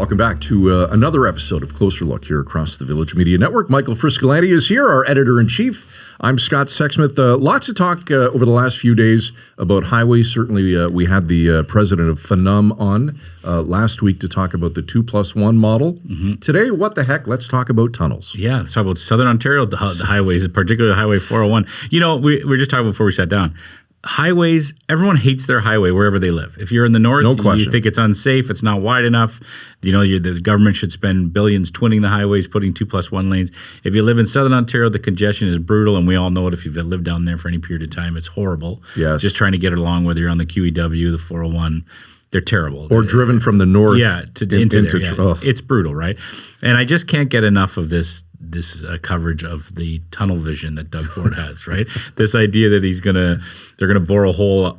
Welcome back to another episode of Closer Look here across the Village Media Network. Michael Friscolanti is here, our editor-in-chief. I'm Scott Sexsmith. Lots of talk over the last few days about highways. Certainly, we had the president of FNUM on last week to talk about the 2+1 model. Mm-hmm. Today, what the heck? Let's talk about tunnels. Yeah, let's talk about Southern Ontario, the highways, particularly Highway 401. You know, we were just talking before we sat down. Highways, everyone hates their highway wherever they live. If you're in the north, you think it's unsafe, it's not wide enough. You know, the government should spend billions twinning the highways, putting 2+1 lanes. If you live in Southern Ontario, the congestion is brutal, and we all know it. If you've lived down there for any period of time, it's horrible. Yes. Just trying to get along, whether you're on the QEW, the 401, they're terrible. Or driven from the north into there. Yeah. It's brutal, right? And I just can't get enough of this coverage of the tunnel vision that Doug Ford has, right? This idea that they're gonna bore a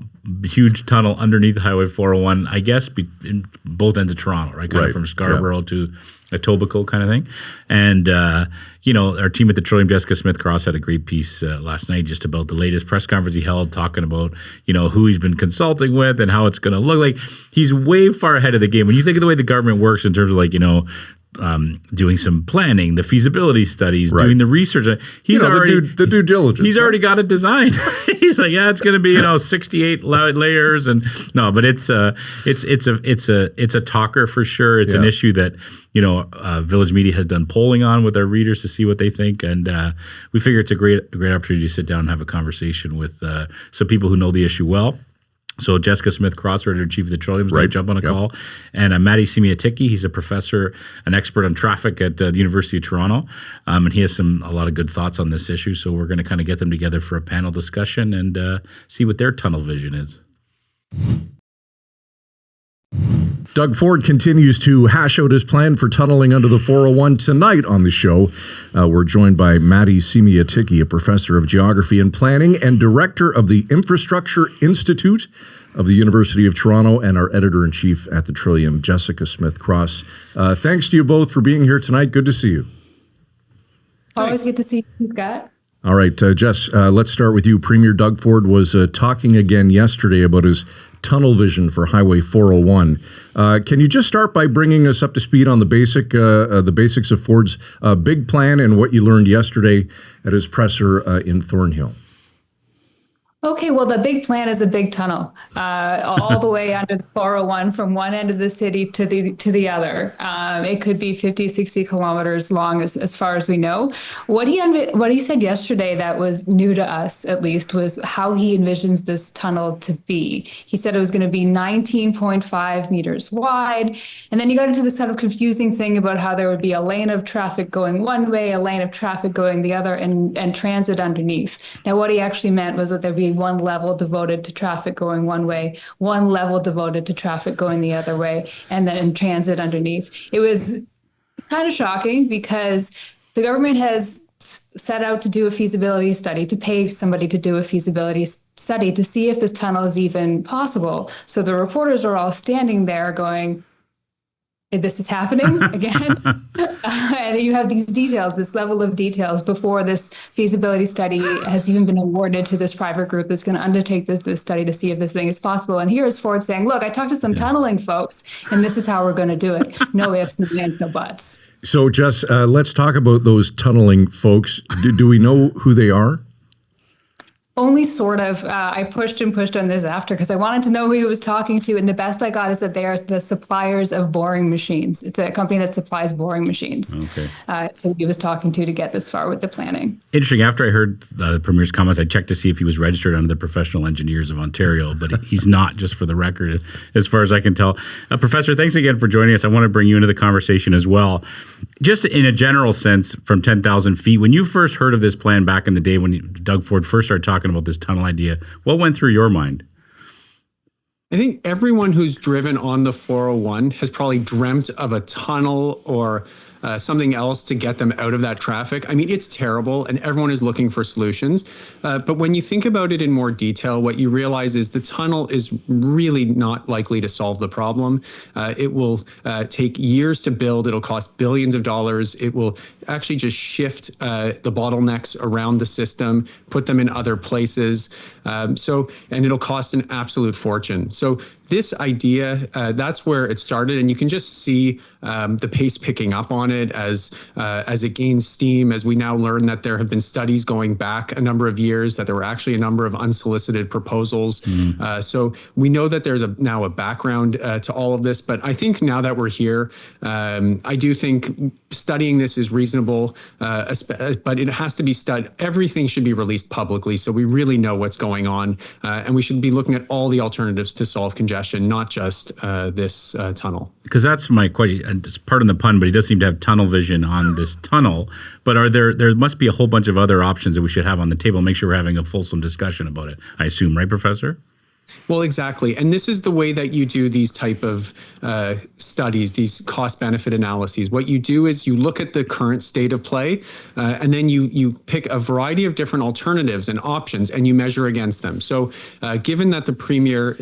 huge tunnel underneath Highway 401, I guess, in both ends of Toronto, right? Kind of from Scarborough to Etobicoke kind of thing. And, our team at the Trillium, Jessica Smith-Cross, had a great piece last night just about the latest press conference he held, talking about, who he's been consulting with and how it's going to look like. He's way far ahead of the game. When you think of the way the government works in terms of doing some planning, the feasibility studies, doing the research. He's already the due diligence. He's already got it designed. He's like, yeah, it's going to be 68 layers, and no, but it's a talker for sure. It's an issue that Village Media has done polling on with our readers to see what they think, and we figure it's a great opportunity to sit down and have a conversation with some people who know the issue well. So Jessica Smith-Cross, editor-in-chief of the Trillium, is going to jump on a call. And Matti Siemiatycki, he's a professor, an expert on traffic at the University of Toronto. And he has a lot of good thoughts on this issue. So we're going to kind of get them together for a panel discussion and see what their tunnel vision is. Doug Ford continues to hash out his plan for tunneling under the 401 tonight on the show. We're joined by Matti Siemiatycki, a professor of geography and planning and director of the Infrastructure Institute of the University of Toronto, and our editor-in-chief at the Trillium, Jessica Smith-Cross. Thanks to you both for being here tonight. Good to see you. Always good to see you, Scott. All right, Jess, let's start with you. Premier Doug Ford was talking again yesterday about his tunnel vision for Highway 401. Can you just start by bringing us up to speed on the basics of Ford's big plan and what you learned yesterday at his presser in Thornhill? Okay, well, the big plan is a big tunnel all the way under the 401 from one end of the city to the other. It could be 50, 60 kilometers long as far as we know. What he said yesterday that was new to us, at least, was how he envisions this tunnel to be. He said it was going to be 19.5 meters wide. And then he got into this sort of confusing thing about how there would be a lane of traffic going one way, a lane of traffic going the other, and transit underneath. Now, what he actually meant was that there'd be one level devoted to traffic going one way, one level devoted to traffic going the other way, and then in transit underneath. It was kind of shocking because the government has set out to do a feasibility study, to pay somebody to do a feasibility study to see if this tunnel is even possible. So the reporters are all standing there going, this is happening again. And you have these details, this level of details before this feasibility study has even been awarded to this private group that's going to undertake this study to see if this thing is possible. And here's Ford saying, look, I talked to some tunneling folks, and this is how we're going to do it. No ifs, no ands, no buts. So, Jess, let's talk about those tunneling folks. Do we know who they are? Only sort of. I pushed and pushed on this after because I wanted to know who he was talking to. And the best I got is that they are the suppliers of boring machines. It's a company that supplies boring machines. Okay. So he was talking to get this far with the planning. Interesting. After I heard the Premier's comments, I checked to see if he was registered under the Professional Engineers of Ontario, but he's not, just for the record, as far as I can tell. Professor, thanks again for joining us. I want to bring you into the conversation as well. Just in a general sense, from 10,000 feet, when you first heard of this plan back in the day when Doug Ford first started talking about this tunnel idea, what went through your mind? I think everyone who's driven on the 401 has probably dreamt of a tunnel or something else to get them out of that traffic. I mean, it's terrible and everyone is looking for solutions. But when you think about it in more detail, what you realize is the tunnel is really not likely to solve the problem. It will take years to build. It'll cost billions of dollars. It will actually just shift the bottlenecks around the system, put them in other places. And it'll cost an absolute fortune. So this idea, that's where it started, and you can just see the pace picking up on it as it gains steam, as we now learn that there have been studies going back a number of years, that there were actually a number of unsolicited proposals. So we know that there's now a background to all of this, but I think now that we're here, I do think studying this is reasonable, but it has to be studied. Everything should be released publicly so we really know what's going on, and we should be looking at all the alternatives to solve congestion, not just this tunnel. Because that's my question. And it's pardon the pun, but he does seem to have tunnel vision on this tunnel. But there must be a whole bunch of other options that we should have on the table. Make sure we're having a fulsome discussion about it, I assume, right, Professor? Well, exactly. And this is the way that you do these type of studies, these cost-benefit analyses. What you do is you look at the current state of play, and then you pick a variety of different alternatives and options, and you measure against them. So given that the Premier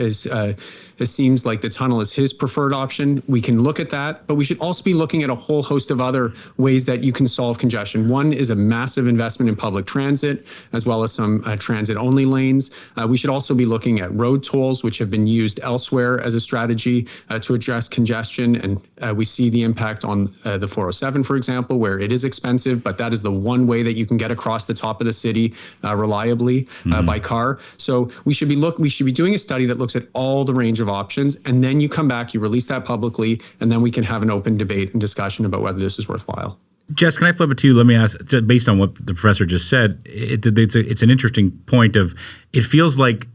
it seems like the tunnel is his preferred option, we can look at that, but we should also be looking at a whole host of other ways that you can solve congestion. One is a massive investment in public transit, as well as some transit-only lanes. We should also be looking at road tolls, which have been used elsewhere as a strategy to address congestion. And we see the impact on the 407, for example, where it is expensive, but that is the one way that you can get across the top of the city reliably by car. So we should be doing a study that looks at all the range of options, and then you come back, you release that publicly, and then we can have an open debate and discussion about whether this is worthwhile. Jess, can I flip it to you? Let me ask, based on what the professor just said, it's an interesting point of, it feels like,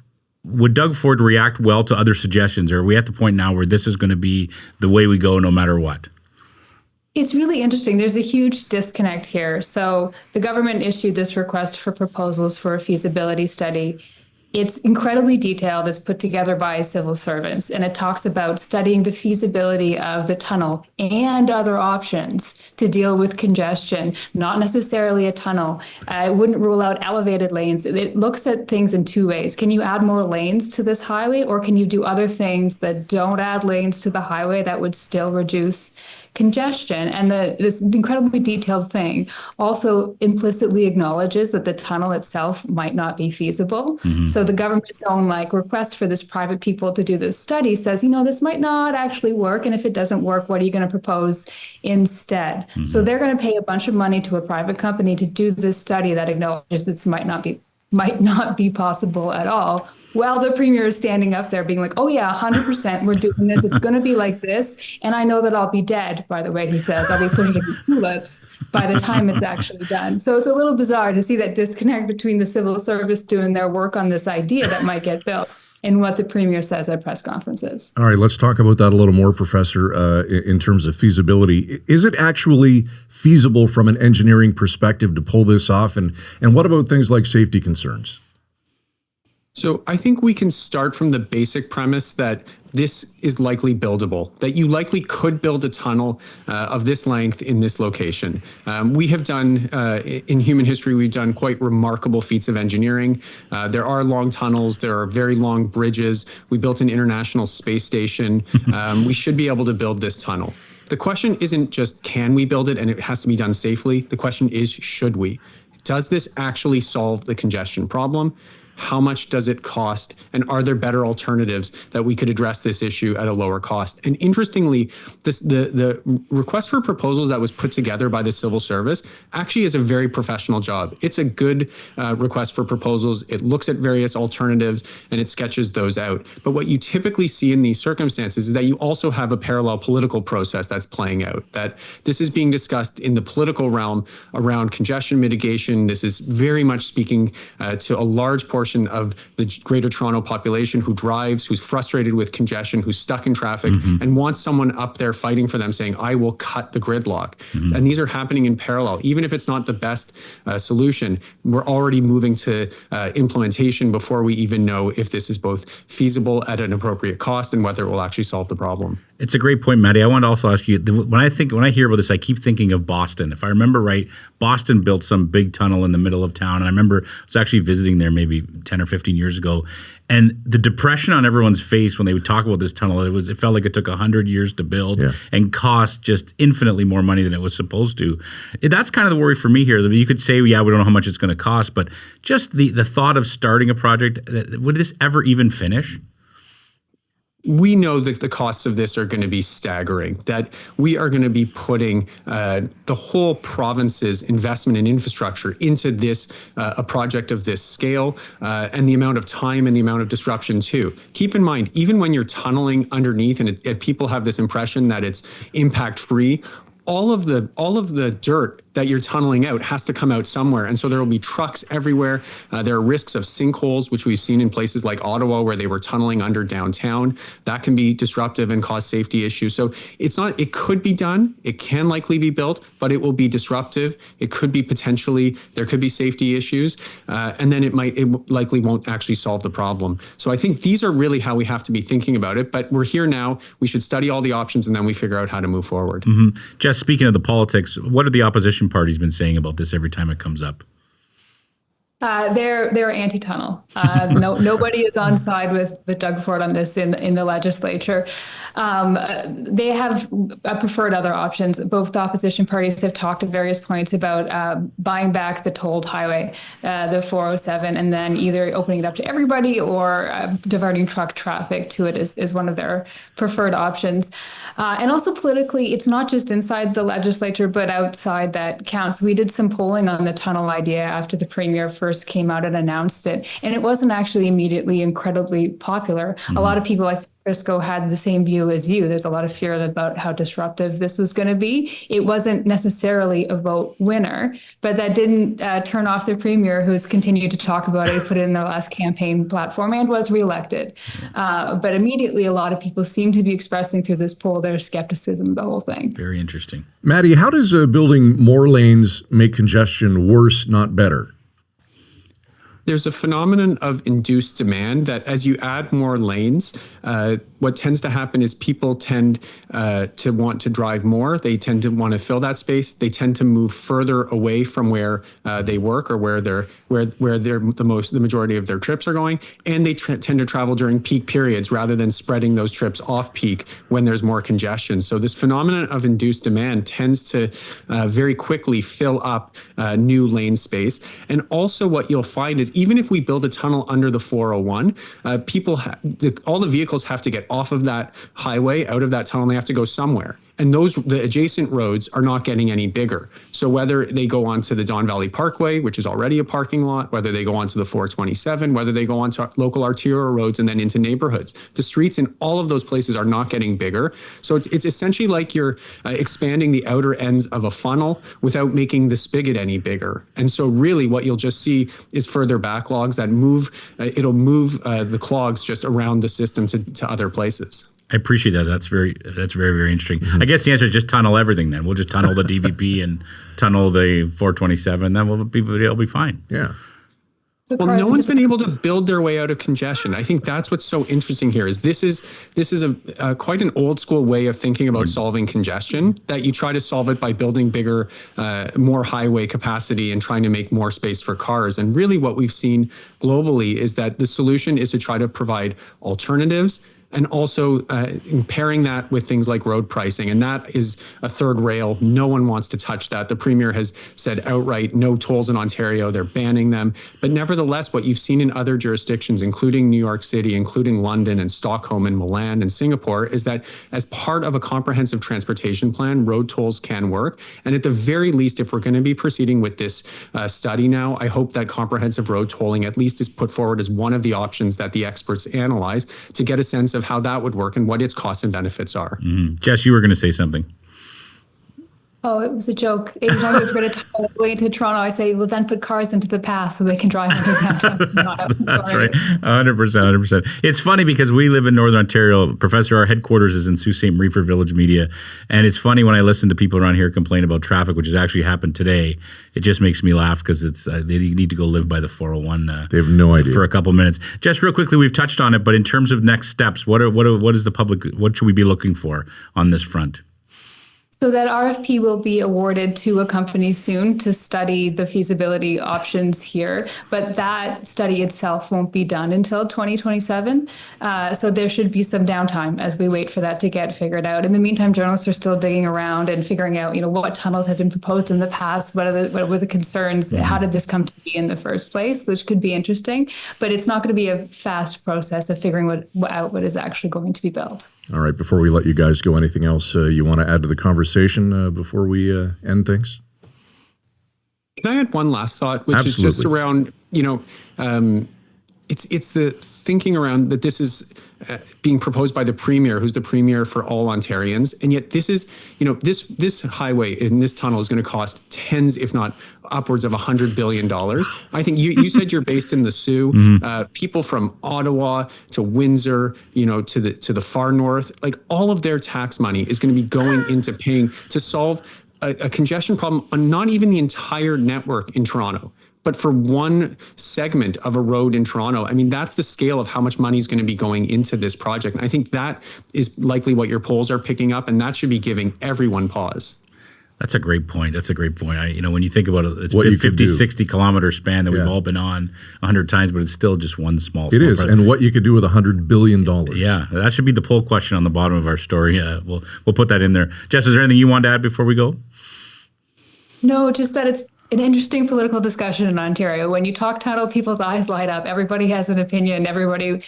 would Doug Ford react well to other suggestions, or are we at the point now where this is going to be the way we go no matter what? It's really interesting. There's a huge disconnect here. So the government issued this request for proposals for a feasibility study. It's incredibly detailed. It's put together by civil servants, and it talks about studying the feasibility of the tunnel and other options to deal with congestion, not necessarily a tunnel. I wouldn't rule out elevated lanes. It looks at things in two ways. Can you add more lanes to this highway, or can you do other things that don't add lanes to the highway that would still reduce congestion? And this incredibly detailed thing also implicitly acknowledges that the tunnel itself might not be feasible. So the government's own request for this private people to do this study says, this might not actually work. And if it doesn't work, what are you going to propose instead? So they're going to pay a bunch of money to a private company to do this study that acknowledges this might not be possible at all. Well, the Premier is standing up there being like, oh yeah, 100%, we're doing this. It's going to be like this. And I know that I'll be dead, by the way, he says. I'll be putting it in tulips by the time it's actually done. So it's a little bizarre to see that disconnect between the civil service doing their work on this idea that might get built and what the Premier says at press conferences. All right, let's talk about that a little more, Professor, in terms of feasibility. Is it actually feasible from an engineering perspective to pull this off? And what about things like safety concerns? So I think we can start from the basic premise that this is likely buildable, that you likely could build a tunnel of this length in this location. We have done, in human history, we've done quite remarkable feats of engineering. There are long tunnels, there are very long bridges. We built an International Space Station. We should be able to build this tunnel. The question isn't just can we build it and it has to be done safely. The question is, should we? Does this actually solve the congestion problem? How much does it cost? And are there better alternatives that we could address this issue at a lower cost? And interestingly, the request for proposals that was put together by the civil service actually is a very professional job. It's a good request for proposals. It looks at various alternatives and it sketches those out. But what you typically see in these circumstances is that you also have a parallel political process that's playing out, that this is being discussed in the political realm around congestion mitigation. This is very much speaking to a large portion portion of the Greater Toronto population who drives, who's frustrated with congestion, who's stuck in traffic, and wants someone up there fighting for them, saying, I will cut the gridlock. And these are happening in parallel. Even if it's not the best solution, we're already moving to implementation before we even know if this is both feasible at an appropriate cost and whether it will actually solve the problem. It's a great point, Matti. I want to also ask you, when I hear about this, I keep thinking of Boston. If I remember right, Boston built some big tunnel in the middle of town. And I remember I was actually visiting there maybe 10 or 15 years ago. And the depression on everyone's face when they would talk about this tunnel, it felt like it took 100 years to build and cost just infinitely more money than it was supposed to. That's kind of the worry for me here. You could say, yeah, we don't know how much it's going to cost, but just the thought of starting a project, would this ever even finish? We know that the costs of this are going to be staggering, that we are going to be putting the whole province's investment in infrastructure into this, a project of this scale, and the amount of time and the amount of disruption too. Keep in mind, even when you're tunneling underneath and people have this impression that it's impact free, all of the dirt that you're tunneling out has to come out somewhere. And so there will be trucks everywhere. There are risks of sinkholes, which we've seen in places like Ottawa where they were tunneling under downtown. That can be disruptive and cause safety issues. So it could be done. It can likely be built, but it will be disruptive. It could be there could be safety issues. And then it likely won't actually solve the problem. So I think these are really how we have to be thinking about it. But we're here now. We should study all the options and then we figure out how to move forward. Just speaking of the politics, what have the opposition parties been saying about this every time it comes up? They're anti-tunnel. Nobody is on side with Doug Ford on this in the legislature. They have preferred other options. Both the opposition parties have talked at various points about buying back the tolled highway, the 407, and then either opening it up to everybody or diverting truck traffic to it is one of their preferred options. And also politically, it's not just inside the legislature, but outside that counts. We did some polling on the tunnel idea after the premier first came out and announced it. And it wasn't actually immediately incredibly popular. A lot of people, I think, Frisco had the same view as you. There's a lot of fear about how disruptive this was going to be. It wasn't necessarily a vote winner, but that didn't turn off the premier, who's continued to talk about it, put it in their last campaign platform, and was reelected. But immediately, a lot of people seem to be expressing through this poll their skepticism of the whole thing. Very interesting. Matti, how does building more lanes make congestion worse, not better? There's a phenomenon of induced demand that as you add more lanes, what tends to happen is people tend to want to drive more. They tend to want to fill that space. They tend to move further away from where they work or where the majority of their trips are going. And they tend to travel during peak periods rather than spreading those trips off peak when there's more congestion. So this phenomenon of induced demand tends to very quickly fill up new lane space. And also what you'll find is even if we build a tunnel under the 401, all the vehicles have to get off of that highway, out of that tunnel, and they have to go somewhere. And the adjacent roads are not getting any bigger. So whether they go onto the Don Valley Parkway, which is already a parking lot, whether they go onto the 427, whether they go onto local arterial roads and then into neighborhoods, the streets in all of those places are not getting bigger. So it's essentially like you're expanding the outer ends of a funnel without making the spigot any bigger. And so really what you'll just see is further backlogs that it'll move the clogs just around the system to other places. I appreciate that. That's very, very interesting. I guess the answer is just tunnel everything then. We'll just tunnel the DVP and tunnel the 427. Then it'll be fine. Yeah. Well, no one's been able to build their way out of congestion. I think that's what's so interesting here is this is a quite an old school way of thinking about solving congestion, that you try to solve it by building bigger, more highway capacity and trying to make more space for cars. And really what we've seen globally is that the solution is to try to provide alternatives, and also pairing that with things like road pricing. And that is a third rail. No one wants to touch that. The premier has said outright, no tolls in Ontario. They're banning them. But nevertheless, what you've seen in other jurisdictions, including New York City, including London and Stockholm and Milan and Singapore, is that as part of a comprehensive transportation plan, road tolls can work. And at the very least, if we're going to be proceeding with this study now, I hope that comprehensive road tolling at least is put forward as one of the options that the experts analyze to get a sense of how that would work and what its costs and benefits are. Jess, you were going to say something. Oh, it was a joke. Every time we forget to tunnel way into Toronto, I say, well, then put cars into the path so they can drive under downtown Toronto. That's right. 100%. 100%. It's funny because we live in Northern Ontario. Professor, our headquarters is in Sault Ste. Marie for Village Media. And it's funny when I listen to people around here complain about traffic, which has actually happened today. It just makes me laugh because it's they need to go live by the 401. They have no idea. For a couple minutes. Just real quickly, we've touched on it, but in terms of next steps, what is the public? What should we be looking for on this front? So that RFP will be awarded to a company soon to study the feasibility options here, but that study itself won't be done until 2027. So there should be some downtime as we wait for that to get figured out. In the meantime, journalists are still digging around and figuring out, what tunnels have been proposed in the past, what were the concerns, how did this come to be in the first place, which could be interesting. But it's not going to be a fast process of figuring out what is actually going to be built. All right, before we let you guys go, anything else you want to add to the conversation before we end things? Can I add one last thought, which Absolutely. is just around, it's the thinking around that this is being proposed by the Premier, who's the Premier for all Ontarians. And yet this is, this highway in this tunnel is going to cost tens, if not upwards of $100 billion. I think you said you're based in the Soo. People from Ottawa to Windsor, to the far north, like all of their tax money is going to be going into paying to solve a congestion problem on not even the entire network in Toronto, but for one segment of a road in Toronto. I mean, that's the scale of how much money is going to be going into this project. And I think that is likely what your polls are picking up, and that should be giving everyone pause. That's a great point. When you think about it, it's 50, 60 kilometer span that we've all been on 100 times, but it's still just one small. It is, and what you could do with $100 billion. Yeah, that should be the poll question on the bottom of our story. We'll put that in there. Jess, is there anything you want to add before we go? No, just that it's an interesting political discussion in Ontario. When you talk tunnel, people's eyes light up. Everybody has an opinion. Everybody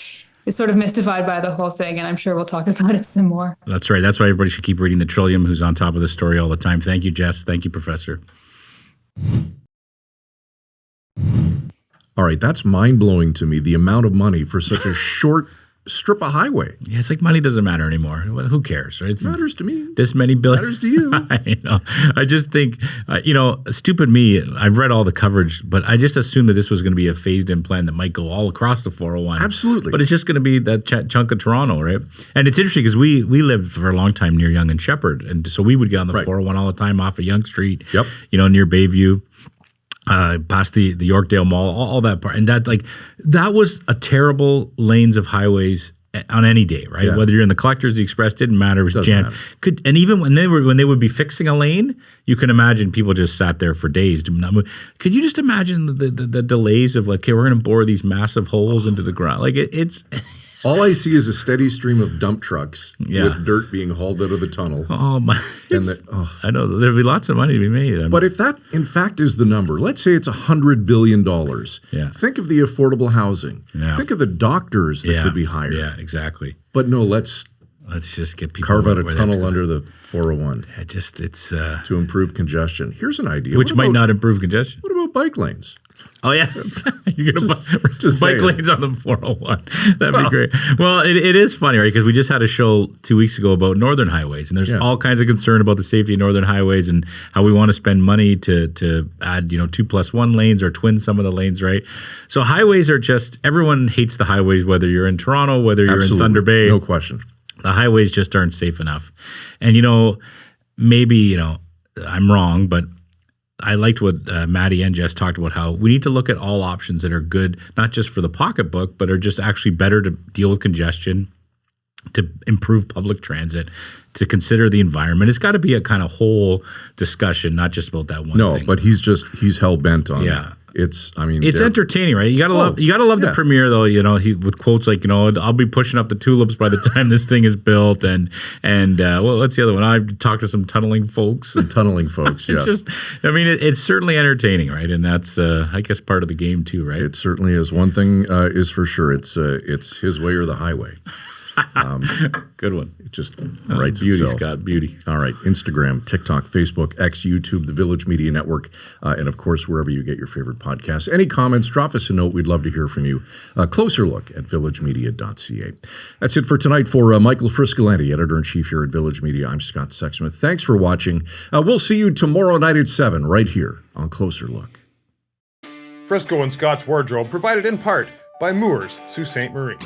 is sort of mystified by the whole thing, and I'm sure we'll talk about it some more. That's right. That's why everybody should keep reading the Trillium, who's on top of the story all the time. Thank you, Jess. Thank you, Professor. All right, that's mind-blowing to me, the amount of money for such a short strip of highway. Yeah, it's like money doesn't matter anymore. Who cares, right? It matters to me. This many billion. Matters to you. I know. I just think, stupid me, I've read all the coverage, but I just assumed that this was going to be a phased-in plan that might go all across the 401. Absolutely. But it's just going to be that chunk of Toronto, right? And it's interesting because we lived for a long time near Yonge and Sheppard, and so we would get on the 401 all the time off of Yonge Street, near Bayview. Past the Yorkdale Mall, all that part, and that was a terrible lanes of highways on any day, right? Yeah. Whether you're in the Collectors, the Express, didn't matter. It was jammed. And even when they would be fixing a lane, you can imagine people just sat there for days. Could you just imagine the delays of okay, we're going to bore these massive holes into the ground? It's. All I see is a steady stream of dump trucks with dirt being hauled out of the tunnel. Oh my! I know there'll be lots of money to be made. But if that, in fact, is the number, let's say it's $100 billion. Yeah. Think of the affordable housing. Yeah. Think of the doctors that could be hired. Yeah, exactly. But no, let's just get people carve out a tunnel under the 401. It's to improve congestion. Here's an idea. Which might not improve congestion. What about bike lanes? Oh, yeah. You're going to bike lanes on the 401. That'd be great. Well, it is funny, right? Because we just had a show 2 weeks ago about northern highways, and there's all kinds of concern about the safety of northern highways and how we want to spend money to add, 2+1 lanes or twin some of the lanes, right? So highways are just, everyone hates the highways, whether you're in Toronto, whether you're in Thunder Bay. No question. The highways just aren't safe enough. And, maybe, I'm wrong, but I liked what Matti and Jess talked about, how we need to look at all options that are good, not just for the pocketbook, but are just actually better to deal with congestion, to improve public transit, to consider the environment. It's got to be a kind of whole discussion, not just about that one thing. No, but he's hell-bent on it. It's entertaining, right? You gotta love the Premier, though. He with quotes like, I'll be pushing up the tulips by the time this thing is built, and what's the other one? I've talked to some tunneling folks. Yeah. It's certainly entertaining, right? And that's I guess part of the game too, right? It certainly is. One thing is for sure, it's his way or the highway. Good one. It just writes Beauty, itself. Scott, beauty. All right. Instagram, TikTok, Facebook, X, YouTube, the Village Media Network, and of course, wherever you get your favorite podcasts. Any comments, drop us a note. We'd love to hear from you. A closer look at villagemedia.ca. That's it for tonight. For Michael Friscolanti, editor-in-chief here at Village Media, I'm Scott Sexsmith. Thanks for watching. We'll see you tomorrow night at 7 right here on Closer Look. Frisco and Scott's Wardrobe provided in part by Moores, Sault Ste. Marie.